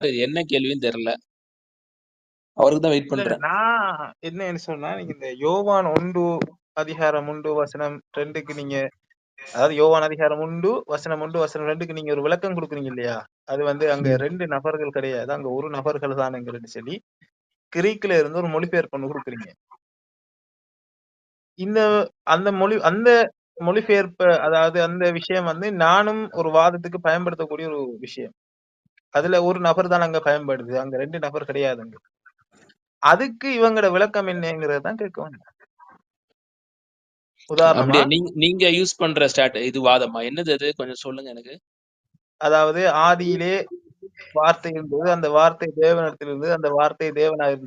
கேட்கிறாரு. என்ன கேள்வின்னு தெரியல. அவருக்கு தான் வெயிட் இல்ல பண்றேன். நான் என்ன சொன்னா, நீங்க இந்த யோவான் 1 அதிகாரம் 1 வசனம் 2க்கு நீங்க, அதாவது யோவான் அதிகாரம் 1 வசனம் 1 வசனம் 2க்கு நீங்க ஒரு விளக்கம் கொடுக்குறீங்க இல்லையா? அது வந்து அங்க 2 நபர்கள் கிடையாது, அங்க ஒரு நபர்கள் தானுங்கிறது சொல்லி கிரீக்ல இருந்து ஒரு மொழிபெயர்ப்பு ஒண்ணு கொடுக்குறீங்க. இந்த அந்த மொழிபெயர்ப்பு, அதாவது அந்த விஷயம் வந்து நானும் ஒரு வாதத்துக்கு பயன்படுத்தக்கூடிய ஒரு விஷயம். அதுல ஒரு நபர் தான் அங்க பயன்படுது, அங்க 2 நபர் கிடையாதுங்க. அதுக்கு இவங்களோட விளக்கம் என்னங்கிறது தான் கேட்க வந்தேன். உதாரணமா, அப்படியே நீங்க யூஸ் பண்ற இது வாதமா? என்னது அது? கொஞ்சம் சொல்லுங்க எனக்கு. அதாவது ஆதியிலே வார்த்தை இருந்தது, அந்த வார்த்தை தேவனிடத்தில் இருந்தது, அந்த வார்த்தை தேவனாய் இருந்தது.